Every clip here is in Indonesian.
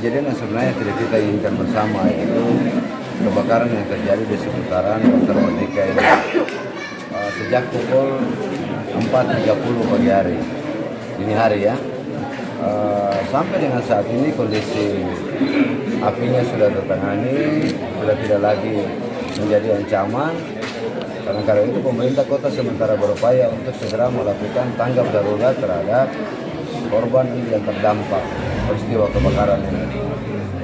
kejadian yang sebenarnya tidak kita inginkan bersama, yaitu kebakaran yang terjadi di seputaran Pasar Merdeka ini. Sejak pukul 4.30 pagi hari, dini hari ya, sampai dengan saat ini kondisi apinya sudah tertangani, sudah tidak lagi menjadi ancaman. Karena itu pemerintah kota sementara berupaya untuk segera melakukan tanggap darurat terhadap korban yang terdampak peristiwa kebakaran ini.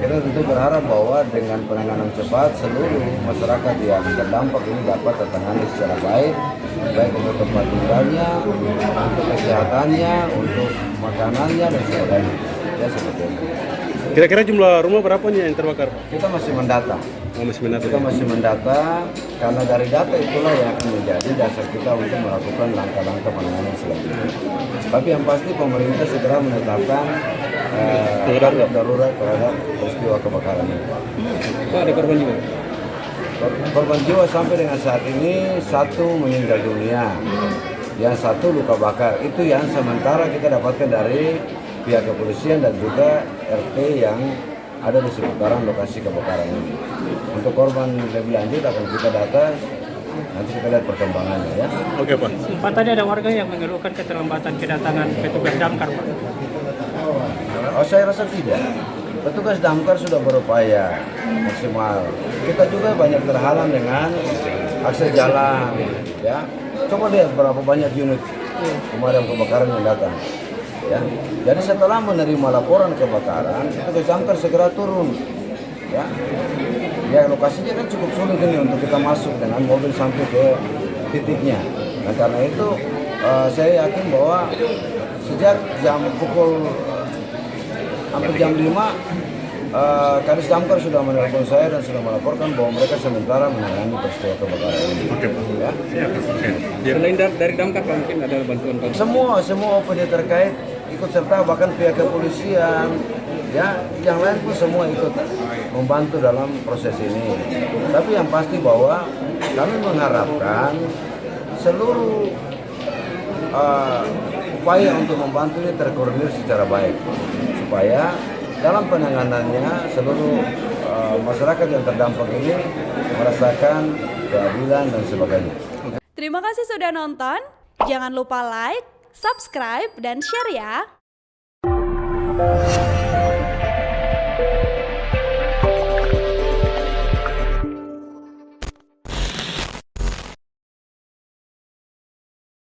Kita tentu berharap bahwa dengan penanganan cepat seluruh masyarakat yang terdampak ini dapat tertangani secara baik, baik untuk tempat tinggalnya, untuk kesehatannya, untuk makanannya dan sebagainya. Ya seperti itu. Kira-kira jumlah rumah berapa nih yang terbakar? Kita masih mendata. Kita masih mendata, karena dari data itulah yang akan menjadi dasar kita untuk melakukan langkah-langkah penanganan selanjutnya. Tapi yang pasti pemerintah segera menetapkan tanggap darurat terhadap peristiwa kebakaran ini. Pak, ada korban jiwa? Korban jiwa sampai dengan saat ini 1 meninggal dunia, yang 1 luka bakar. Itu yang sementara kita dapatkan dari pihak kepolisian dan juga RT yang ada di seputaran lokasi kebakaran ini. Untuk korban lebih lanjut akan kita data, nanti kita lihat perkembangannya ya. Oke Pak. Sempat tadi ada warga yang mengeluhkan keterlambatan kedatangan petugas damkar Pak. Oh, saya rasa tidak. Petugas damkar sudah berupaya maksimal. Kita juga banyak terhalang dengan akses jalan ya. Coba lihat berapa banyak unit pemadam kebakaran yang datang. Ya. Jadi setelah menerima laporan kebakaran, petugas damkar segera turun. Ya. Ya, lokasinya kan cukup sulit ini untuk kita masuk dengan mobil sampai ke titiknya. Nah, karena itu saya yakin bahwa sejak pukul hampir jam 5 Kadis Damkar sudah menelpon saya dan sudah melaporkan bahwa mereka sementara menangani peristiwa kebakaran ini. Oke Pak. Ya. Selain dari damkar Pak, mungkin ada bantuan Pak. Semua OPD terkait ikut serta, bahkan pihak kepolisian, ya, yang lain pun semua ikut membantu dalam proses ini. Tapi yang pasti bahwa kami mengharapkan seluruh upaya untuk membantu ini terkoordinir secara baik, supaya dalam penanganannya seluruh masyarakat yang terdampak ini merasakan keadilan dan sebagainya. Terima kasih sudah nonton. Jangan lupa like, subscribe, dan share ya.